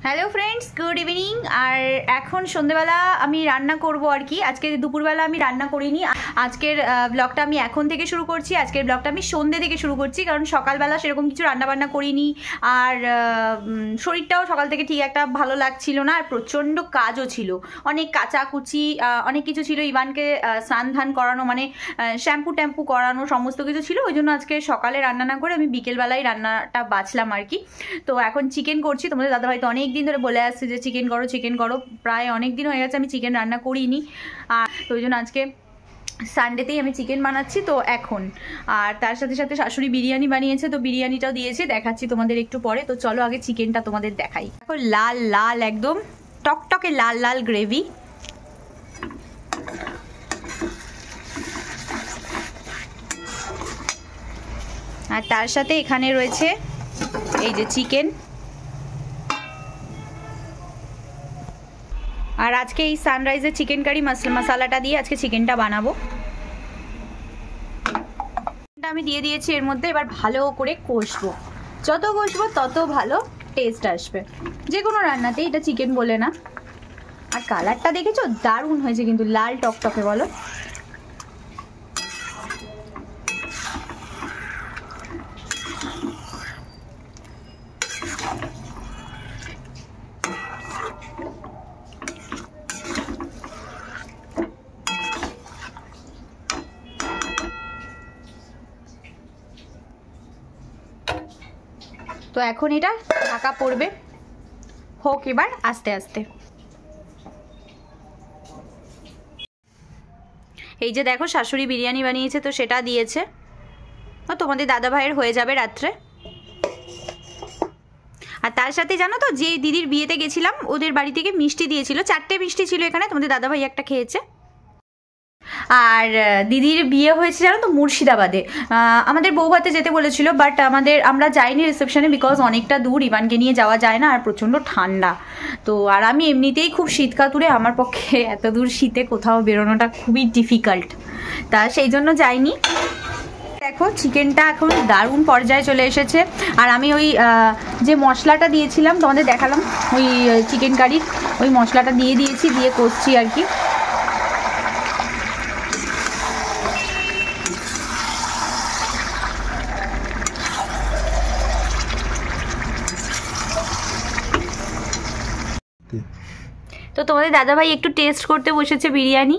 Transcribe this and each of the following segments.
Hello friends, good evening. আর এখন সন্ধ্যেবেলা আমি রান্না করব আর কি। আজকে দুপুরবেলা আমি রান্না করিনি। আজকের ব্লগটা আমি এখন থেকে শুরু করছি। আজকের ব্লগটা আমি সন্ধ্যে থেকে শুরু করছি, কারণ সকালবেলা সেরকম কিছু রান্নাবান্না করিনি। আর শরীরটাও সকাল থেকে ঠিক একটা ভালো লাগছিল না, আর প্রচণ্ড কাজও ছিল, অনেক কাচাকুচি, অনেক কিছু ছিল। ইভানকে স্নান ধান করানো, মানে শ্যাম্পু ট্যাম্পু করানো, সমস্ত কিছু ছিল। ওই জন্য আজকে সকালে রান্না না করে আমি বিকেলবেলায় রান্নাটা বাছলাম আর কি। তো এখন চিকেন করছি। তোমাদের দাদাভাই তো অনেক দিন ধরে বলে আসছে যে চিকেন করো চিকেন করো, প্রায় অনেক দিন হয়ে গেছে আমি চিকেন রান্না করিনি। আর তো ওই জন্য আজকে সানডেতেই আমি চিকেন বানাচ্ছি। তো এখন আর তার সাথে সাথে শাশুড়ি বিরিয়ানি বানিয়েছে, তো বিরিয়ানিটাও দিয়েছে, দেখাচ্ছি তোমাদের একটু পরে। তো চলো আগে চিকেনটা তোমাদের দেখাই। দেখো লাল লাল, একদম টকটকে লাল লাল গ্রেভি। আর তার সাথে এখানে রয়েছে এই যে চিকেন। আর আজকে এই সানরাইজের চিকেন কারি মশলাটা দিয়ে আজকে চিকেনটা বানাবো। আমি দিয়ে দিয়েছি এর মধ্যে, এবার ভালো করে কষবো। যত কষবো তত ভালো টেস্ট আসবে যে কোনো রান্নাতে, এটা চিকেন বলে না। আর কালারটা দেখেছো, দারুণ হয়েছে কিন্তু, লাল টকটকে বলো। তো এখন এটা ঢাকা পড়বে, হোক এবার আস্তে আস্তে। এই যে দেখো শাশুড়ি বিরিয়ানি বানিয়েছে, তো সেটা দিয়েছে। তোমাদের দাদা ভাইয়ের হয়ে যাবে রাত্রে। আর তার সাথে জানো তো, যে দিদির বিয়েতে গেছিলাম ওদের বাড়ি থেকে মিষ্টি দিয়েছিল, 4টে মিষ্টি ছিল এখানে। তোমাদের দাদা ভাই একটা খেয়েছে। আর দিদির বিয়ে হয়েছে জানো তো মুর্শিদাবাদে। আমাদের বৌভাতে যেতে বলেছিল, বাট আমরা যাইনি রিসেপশনে, বিকজ অনেকটা দূর, ইভানকে নিয়ে যাওয়া যায় না, আর প্রচণ্ড ঠান্ডা। তো আর আমি এমনিতেই খুব শীত কাতুরে, আমার পক্ষে এত দূর শীতে কোথাও বেরোনোটা খুবই ডিফিকাল্ট, তা সেই জন্য যাইনি। দেখো চিকেনটা এখন দারুণ পর্যায়ে চলে এসেছে। আর আমি ওই যে মশলাটা দিয়েছিলাম তোমাদের দেখালাম, ওই চিকেন কারির ওই মশলাটা দিয়ে দিয়েছি, দিয়ে কষছি আর কি। তো তোমাদের দাদাভাই একটু টেস্ট করতে বসেছে বিরিয়ানি,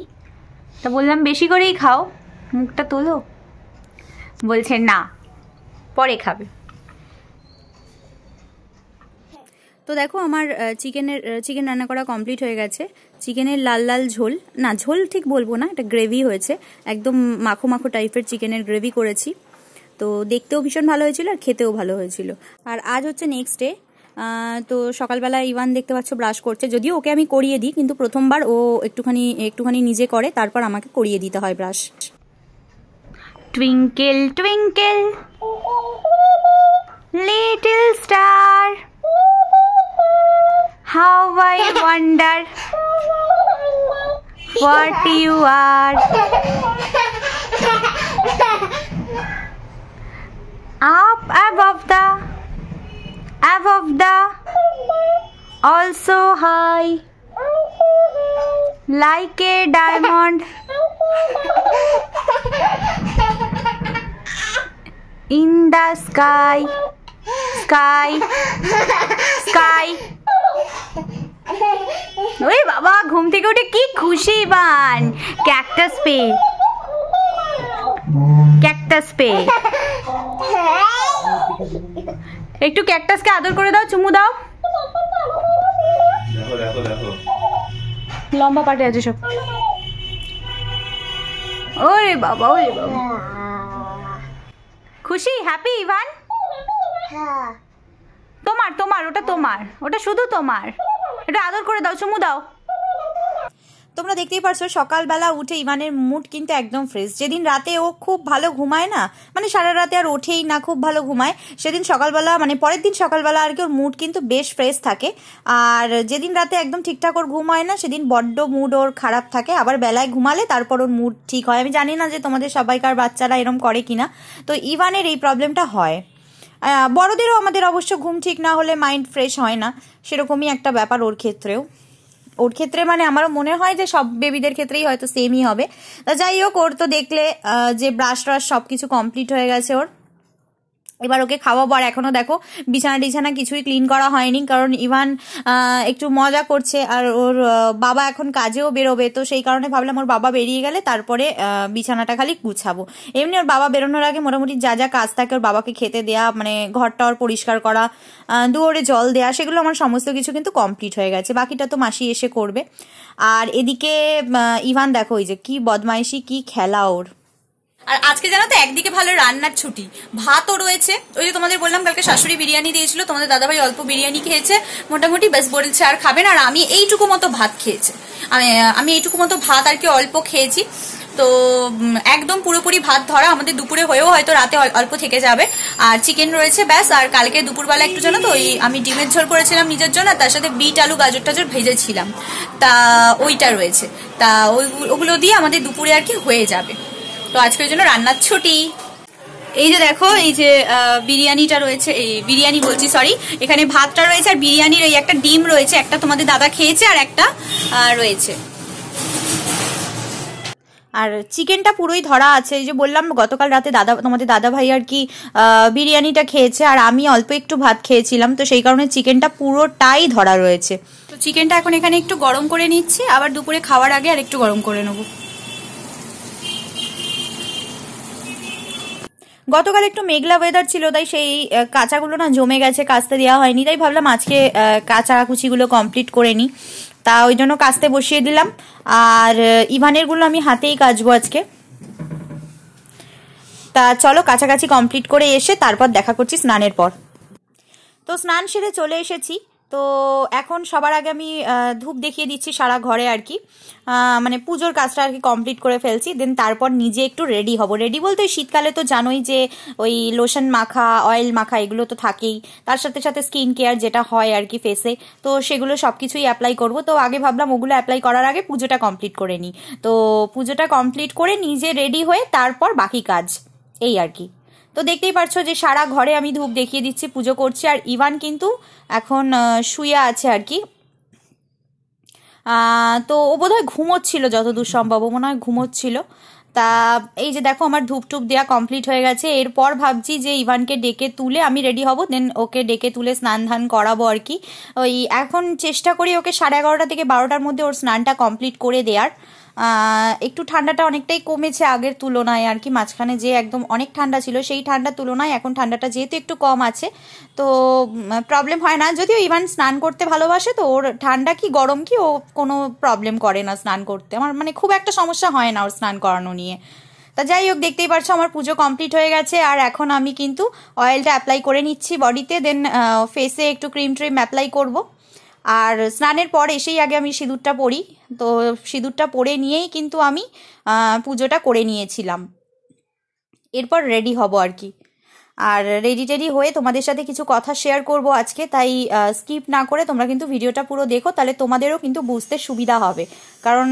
তা বললাম বেশি করেই খাও, মুখটা তোলো। বলছে না, পরে খাবে। তো দেখো আমার চিকেন রান্না করা কমপ্লিট হয়ে গেছে। চিকেনের লাল লাল ঝোল, না ঝোল ঠিক বলবো না, এটা গ্রেভি হয়েছে, একদম মাখো মাখো টাইপের চিকেনের গ্রেভি করেছি। তো দেখতেও ভীষণ ভালো হয়েছিল আর খেতেও ভালো হয়েছিল। আর আজ হচ্ছে নেক্সট ডে। তো সকালবেলা ইভান দেখতে পাচ্ছ ব্রাশ করছে, যদিও ওকে আমি করিয়ে দিই, কিন্তু প্রথমবার ও একটুখানি নিজে করে, তারপর আমাকে করিয়ে দিতে হয় brush. Twinkle twinkle little star, how I wonder what you are. Up above the also high, like a diamond in the sky. ওই বাবা, ঘুম থেকে উঠে কি খুশি ইভান। ক্যাকটাস পে একটু ক্যাকটাসকে আদর করে দাও, চুমু দাও। লম্বা পাটে আছে সব। ওরে বাবা, ওরে বাবা, খুশি, হ্যাপি ইভান? তোমার ওটা শুধু তোমার। এটা আদর করে দাও, চুমু দাও। তোমরা দেখতেই পারছো সকালবেলা উঠে ইভানের মুড কিন্তু একদম ফ্রেশ। যেদিন রাতে ও খুব ভালো ঘুমায় না, মানে সারা রাতে আর ওঠেই না, খুব ভালো ঘুমায়, সেদিন সকালবেলা, মানে পরের দিন সকালবেলা আর কি ওর মুড কিন্তু বেশ ফ্রেশ থাকে। আর যেদিন রাতে একদম ঠিকঠাক ওর ঘুম হয় না, সেদিন বড্ড মুড ওর খারাপ থাকে। আবার বেলায় ঘুমালে তারপর ওর মুড ঠিক হয়। আমি জানি না যে তোমাদের সবাইকার বাচ্চারা এরম করে কিনা। তো ইভানের এই প্রবলেমটা হয়। বড়দেরও আমাদের অবশ্য ঘুম ঠিক না হলে মাইন্ড ফ্রেশ হয় না, সেরকমই একটা ব্যাপার ওর ক্ষেত্রেও। ওর ক্ষেত্রে মানে আমারও মনে হয় যে সব বেবিদের ক্ষেত্রেই হয়তো সেমই হবে। তা যাই হোক, ওর তো দেখলে যে ব্রাশ ট্রাশ সব কিছু কমপ্লিট হয়ে গেছে ওর। এবার ওকে খাওয়াবো। আর এখনো দেখো বিছানা টিছানা কিছুই ক্লিন করা হয়নি, কারণ ইভান একটু মজা করছে আর ওর বাবা এখন কাজেও বেরোবে, তো সেই কারণে ভাবলাম ওর বাবা বেরিয়ে গেলে তারপরে বিছানাটা খালি গুছাবো। এমনি ওর বাবা বেরোনোর আগে মোটামুটি যা যা কাজ থাকে ওর বাবাকে খেতে দেয়া, মানে ঘরটা ওর পরিষ্কার করা, দুয়ারে জল দেয়া, সেগুলো আমার সমস্ত কিছু কিন্তু কমপ্লিট হয়ে গেছে। বাকিটা তো মাসি এসে করবে। আর এদিকে ইভান দেখো ওই যে কি বদমাইশি, কি খেলা ওর। আর আজকে জানো তো একদিকে ভালো রান্নার ছুটি, ভাতও রয়েছে। ওই যে তোমাদের বললাম কালকে শাশুড়ি বিরিয়ানি দিয়েছিল, তোমাদের দাদাভাই অল্প বিরিয়ানি খেয়েছে মোটামুটি, বেশ বলছে আর খাবেন। আর আমি এইটুকু মতো ভাত খেয়েছি, আমি এইটুকু মতো ভাত আর কি অল্প খেয়েছি। তো একদম পুরোপুরি ভাত ধরা আমাদের দুপুরে হয়েও হয়তো রাতে অল্প থেকে যাবে। আর চিকেন রয়েছে ব্যাস। আর কালকে দুপুরবেলা একটু জানো তো ওই আমি ডিমের ঝোল করেছিলাম নিজের জন্য, তার সাথে বিট আলু গাজর টাজর ভেজেছিলাম, তা ওইটা রয়েছে। তা ওগুলো দিয়ে আমাদের দুপুরে আর কি হয়ে যাবে। তো আজকের জন্য রান্নার ছুটি। এই যে দেখো এই যে বিরিয়ানিটা রয়েছে, এই বিরিয়ানি বলছি সরি, এখানে ভাতটা রয়েছে আর বিরিয়ানির এই একটা ডিম রয়েছে, একটা তোমাদের দাদা খেয়েছে আর একটা রয়েছে। আর চিকেনটা পুরোই ধরা আছে। এই যে বললাম গতকাল রাতে তোমাদের দাদা ভাই আর কি বিরিয়ানিটা খেয়েছে আর আমি অল্প একটু ভাত খেয়েছিলাম, তো সেই কারণে চিকেনটা পুরোটাই ধরা রয়েছে। তো চিকেনটা এখন এখানে একটু গরম করে নিচ্ছি, আবার দুপুরে খাওয়ার আগে আর একটু গরম করে নেবো। গতকাল একটু মেঘলা ওয়েদার ছিল, তাই সেই কাঁচাগুলো না জমে গেছে, কাচতে দেওয়া হয়নি, তাই ভাবলাম আজকে কাচাকুচিগুলো কমপ্লিট করে নিই। তা ওই জন্য কাচতে বসিয়ে দিলাম। আর ইভানেরগুলো আমি হাতেই কাচবো আজকে। তা চলো কাছাকাছি কমপ্লিট করে এসে তারপর দেখা করছি স্নানের পর। তো স্নান সেরে চলে এসেছি। তো এখন সবার আগে আমি ধূপ দেখিয়ে দিচ্ছি সারা ঘরে আর কি, মানে পুজোর কাজটা আর কি কমপ্লিট করে ফেলছি। দেন তারপর নিজে একটু রেডি হব। রেডি বলতে শীতকালে তো জানোই যে ওই লোশন মাখা, অয়েল মাখা এগুলো তো থাকেই, তার সাথে সাথে স্কিন কেয়ার যেটা হয় আর কি ফেসে, তো সেগুলো সব কিছুই অ্যাপ্লাই করব। তো আগে ভাবলাম ওগুলো অ্যাপ্লাই করার আগে পুজোটা কমপ্লিট করে নিই। তো পুজোটা কমপ্লিট করে নিজে রেডি হয়ে তারপর বাকি কাজ, এই আর কি। তো দেখতেই পারছো যে সারা ঘরে আমি ধূপ দেখিয়ে দিচ্ছি, পুজো করছি। আর ইভান কিন্তু এখন শুয়ে আছে আর কি। তো ও বোধহয় ঘুমোচ্ছিল, যতদূর সম্ভব মনে হয় ঘুমোচ্ছিল। তা এই যে দেখো আমার ধূপ টুপ দেওয়া কমপ্লিট হয়ে গেছে। এরপর ভাবছি যে ইভানকে ডেকে তুলে আমি রেডি হব, দেন ওকে ডেকে তুলে স্নান ধান করাবো আর কি। ওই এখন চেষ্টা করি ওকে 11:30 থেকে 12টার মধ্যে ওর স্নানটা কমপ্লিট করে দেওয়ার। একটু ঠান্ডাটা অনেকটাই কমেছে আগের তুলনায় আর কি। মাঝখানে যে একদম অনেক ঠান্ডা ছিল সেই ঠান্ডার তুলনায় এখন ঠান্ডাটা যেহেতু একটু কম আছে, তো প্রবলেম হয় না। যদিও ইভান স্নান করতে ভালোবাসে, তো ওর ঠান্ডা কি গরম কি ও কোনো প্রবলেম করে না স্নান করতে। আমার মানে খুব একটা সমস্যা হয় না ওর স্নান করানো নিয়ে। তা যাই হোক, দেখতেই পারছো আমার পুজো কমপ্লিট হয়ে গেছে। আর এখন আমি কিন্তু অয়েলটা অ্যাপ্লাই করে নিচ্ছি বডিতে, দেন ফেসে একটু ক্রিম ট্রিম অ্যাপ্লাই করব। আর স্নানের পর এসেই আগে আমি সিঁদুরটা পরি, তো সিঁদুরটা পরে নিয়েই কিন্তু আমি পুজোটা করে নিয়েছিলাম। এরপর রেডি হব আর কি। আর রেডি টেডি হয়ে তোমাদের সাথে কিছু কথা শেয়ার করব আজকে, তাই স্কিপ না করে তোমরা কিন্তু ভিডিওটা পুরো দেখো, তাহলে তোমাদেরও কিন্তু বুঝতে সুবিধা হবে। কারণ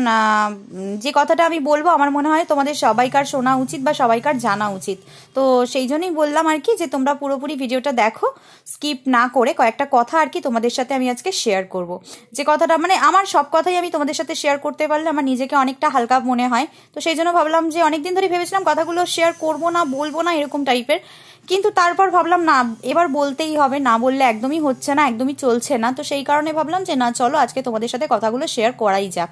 যে কথাটা আমি বলবো আমার মনে হয় তোমাদের সবাইকার শোনা উচিত বা সবাইকার জানা উচিত। তো সেই জন্যই বললাম আর কি যে তোমরা পুরোপুরি ভিডিওটা দেখো, স্কিপ না করে। কয়েকটা কথা আর কি তোমাদের সাথে আমি আজকে শেয়ার করব। যে কথাটা মানে আমার সব কথাই আমি তোমাদের সাথে শেয়ার করতে পারলে আমার নিজেকে অনেকটা হালকা মনে হয়। তো সেই জন্য ভাবলাম যে অনেকদিন ধরে ভেবেছিলাম কথাগুলো শেয়ার করব না, বলবো না এরকম টাইপের, কিন্তু তারপর ভাবলাম না এবার বলতেই হবে, না বললে একদমই হচ্ছে না, একদমই চলছে না। তো সেই কারণে ভাবলাম যে না চলো আজকে তোমাদের সাথে কথাগুলো শেয়ার করাই যাক।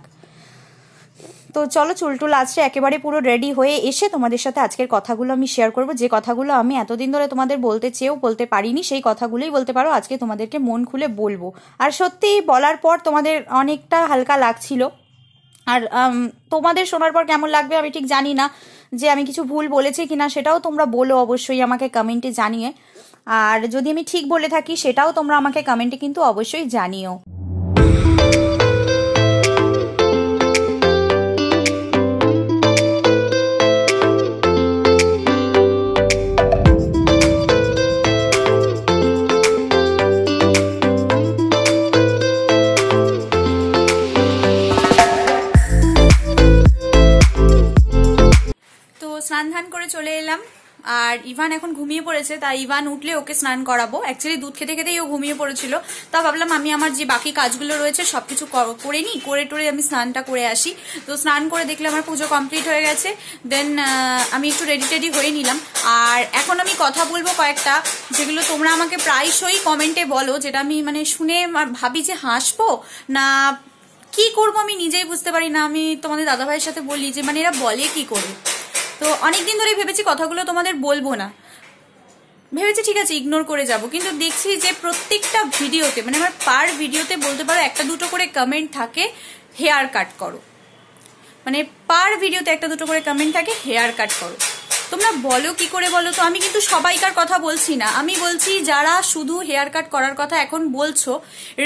তো চলো চুলটুল আজকে একেবারে পুরো রেডি হয়ে এসে তোমাদের সাথে আজকের কথাগুলো আমি শেয়ার করব। যে কথাগুলো আমি এতদিন ধরে তোমাদের বলতে চেয়েও বলতে পারিনি, সেই কথাগুলোই বলতে পারো আজকে তোমাদেরকে মন খুলে বলবো। আর সত্যি বলার পর তোমাদের অনেকটা হালকা লাগছিল। আর তোমাদের শোনার পর কেমন লাগবে আমি ঠিক জানি না, যে আমি কিছু ভুল বলেছি কিনা সেটাও তোমরা বলো অবশ্যই আমাকে কমেন্টে জানিয়ে। আর যদি আমি ঠিক বলে থাকি সেটাও তোমরা আমাকে কমেন্টে কিন্তু অবশ্যই জানিও। স্নান ধান করে চলে এলাম, আর ইভান এখন ঘুমিয়ে পড়েছে, তাই ইভান উঠলে ওকে স্নান করাবো। অ্যাকচুয়ালি দুধ খেতে খেতেই ও ঘুমিয়ে পড়েছিল, তা ভাবলাম আমি আমার যে বাকি কাজগুলো রয়েছে সবকিছু করে নিই, করে টোরে আমি স্নানটা করে আসি। তো স্নান করে দেখলে আমার পুজো কমপ্লিট হয়ে গেছে। দেন আমি একটু রেডি হয়ে নিলাম। আর এখন আমি কথা বলবো কয়েকটা, যেগুলো তোমরা আমাকে প্রায়শই কমেন্টে বলো, যেটা আমি মানে শুনে ভাবি যে হাসবো না কি করবো আমি নিজেই বুঝতে পারি না। আমি তোমাদের দাদাভাইয়ের সাথে বলি যে মানে এরা বলে কি করে। তো অনেকদিন ধরে ভেবেছি কথাগুলো তোমাদের বলবো না, ভেবেছি ঠিক আছে ইগনোর করে যাব, কিন্তু দেখছি যে প্রত্যেকটা ভিডিওতে মানে আমার পার ভিডিওতে বলতে পারো একটা দুটো করে কমেন্ট থাকে হেয়ার কাট করো, মানে পার ভিডিওতে একটা দুটো করে কমেন্ট থাকে হেয়ার কাট করো। তোমরা বলো কি করে বলো তো? আমি কিন্তু সবাইকার কথা বলছি না, আমি বলছি যারা শুধু হেয়ার কাট করার কথা এখন বলছো।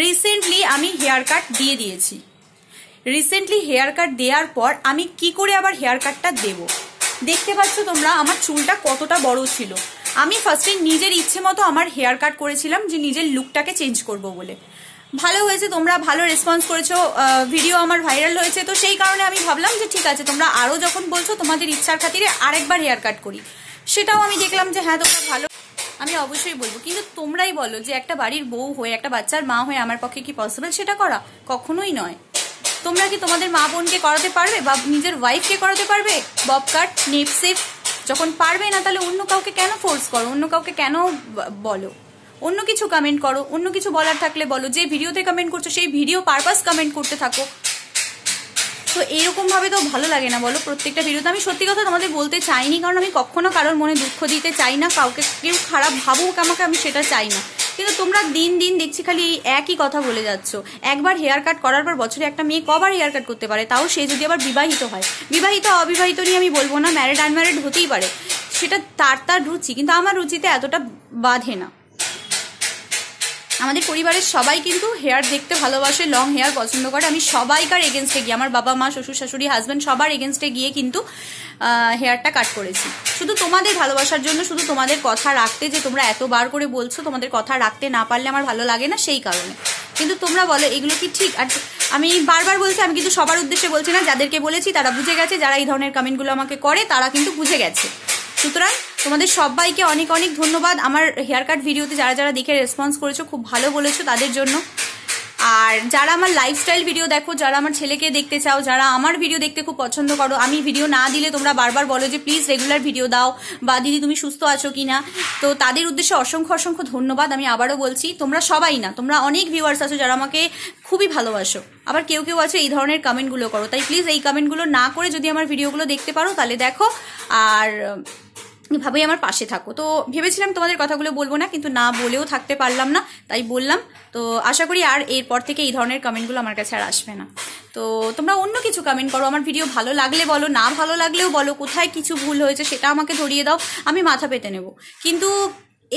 রিসেন্টলি আমি হেয়ার কাট দিয়ে দিয়েছি, রিসেন্টলি হেয়ার কাট দেওয়ার পর আমি কি করে আবার হেয়ার কাটটা দেবো। দেখতে পাচ্ছ তোমরা আমার চুলটা কতটা বড় ছিল। আমি ফার্স্টে নিজের ইচ্ছে মতো আমার হেয়ার কাট করেছিলাম যে নিজের লুকটাকে চেঞ্জ করব বলে। ভালো হয়েছে, তোমরা ভালো রেসপন্স করেছো, ভিডিও আমার ভাইরাল হয়েছে। তো সেই কারণে আমি ভাবলাম যে ঠিক আছে তোমরা আরও যখন বলছো তোমাদের ইচ্ছার খাতিরে আরেকবার হেয়ার কাট করি। সেটাও আমি দেখলাম যে হ্যাঁ তোমরা ভালো, আমি অবশ্যই বলবো। কিন্তু তোমরাই বলো যে একটা বাড়ির বউ হয়ে একটা বাচ্চার মা হয়ে আমার পক্ষে কি পসিবল সেটা করা? কখনোই নয়। তোমরা কি তোমাদের মা বোনকে করাতে পারবে বা নিজের ওয়াইফকে করাতে পারবে বব কাট, নেপ সেপ? যখন পারবে না তাহলে অন্য কাউকে কেন ফোর্স করো, অন্য কাউকে কেন বলো? অন্য কিছু কমেন্ট করো, অন্য কিছু বলার থাকলে বলো। যে ভিডিওতে কমেন্ট করছো সেই ভিডিও পারপাস কমেন্ট করতে থাকো। তো এইরকম ভাবে তো ভালো লাগে না বলো? প্রত্যেকটা ভিডিওতে আমি সত্যি কথা তোমাদের বলতে চাইনি, কারণ আমি কখনো কারোর মনে দুঃখ দিতে চাই না, কাউকে কেউ খারাপ ভাবুক আমাকে, আমি সেটা চাই না। কিন্তু তোমরা দিন দিন দেখছি খালি এই একই কথা বলে যাচ্ছ। একবার হেয়ার কাট করার পর বছরে একটা মেয়ে কবার হেয়ার কাট করতে পারে? তাও সে যদি আবার বিবাহিত হয়। বিবাহিত অবিবাহিত নিয়ে আমি বলবো না, ম্যারিড আনম্যারিড হতেই পারে, সেটা তার রুচি, কিন্তু আমার রুচিতে এতটা বাধে না। আমাদের পরিবারের সবাই কিন্তু হেয়ার দেখতে ভালোবাসে, লং হেয়ার পছন্দ করে। আমি সবাইকার এগেনস্টে গিয়ে, আমার বাবা মা শ্বশুর শাশুড়ি হাজব্যান্ড সবার এগেনস্টে গিয়ে কিন্তু হেয়ারটা কাট করেছি, শুধু তোমাদের ভালোবাসার জন্য, শুধু তোমাদের কথা রাখতে, যে তোমরা এতবার করে বলছো, তোমাদের কথা রাখতে না পারলে আমার ভালো লাগে না সেই কারণে। কিন্তু তোমরা বলো এগুলো কি ঠিক? আর আমি বারবার বলছি, আমি কিন্তু সবার উদ্দেশ্যে বলছি না, যাদেরকে বলেছি তারা বুঝে গেছে, যারা এই ধরনের কমেন্টগুলো আমাকে করে তারা কিন্তু বুঝে গেছে। সুতরাং তোমাদের সবাইকে অনেক অনেক ধন্যবাদ। আমার হেয়ার কাট ভিডিওতে যারা যারা দেখে রেসপন্স করেছো, খুব ভালো বলেছো, তাদের জন্য। আর যারা আমার লাইফস্টাইল ভিডিও দেখো, যারা আমার ছেলেকে দেখতে চাও, যারা আমার ভিডিও দেখতে খুব পছন্দ করো, আমি ভিডিও না দিলে তোমরা বারবার বলো যে প্লিজ রেগুলার ভিডিও দাও, বা দিদি তুমি সুস্থ আছো কিনা, তো তাদের উদ্দেশ্যে অসংখ্য অসংখ্য ধন্যবাদ। আমি আবারও বলছি, তোমরা সবাই না, তোমরা অনেক ভিউয়ার্স আছো যারা আমাকে খুবই ভালোবাসো, আবার কেউ কেউ আছে এই ধরনের কমেন্টগুলো করো। তাই প্লিজ এই কমেন্টগুলো না করে যদি আমার ভিডিওগুলো দেখতে পারো তাহলে দেখো, আর ভাবেই আমার পাশে থাকো। তো ভেবেছিলাম তোমাদের কথাগুলো বলবো না, কিন্তু না বলেও থাকতে পারলাম না, তাই বললাম। তো আশা করি আর এরপর থেকে এই ধরনের কমেন্টগুলো আমার কাছে আর আসবে না। তো তোমরা অন্য কিছু কমেন্ট করো, আমার ভিডিও ভালো লাগলে বলো, না ভালো লাগলেও বলো, কোথায় কিছু ভুল হয়েছে সেটা আমাকে ধরিয়ে দাও, আমি মাথা পেতে নেব। কিন্তু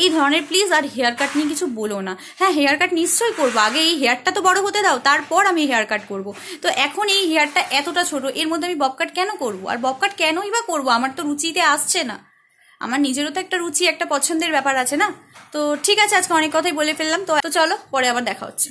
এই ধরনের প্লিজ আর হেয়ার কাট নিয়ে কিছু বলো না। হ্যাঁ হেয়ার কাট নিশ্চয়ই করবো, আগে এই হেয়ারটা তো বড় হতে দাও, তারপর আমি হেয়ার কাট করবো। তো এখন এই হেয়ারটা এতটা ছোট, এর মধ্যে আমি বব কাট কেন করবো? আর বব কাট কেনই বা করবো? আমার তো রুচিতে আসছে না। আমার নিজেরও তো একটা রুচি, একটা পছন্দের ব্যাপার আছে না। তো ঠিক আছে, আজকে অনেক কথাই বলে ফেললাম, তো চলো পরে আবার দেখা হচ্ছে।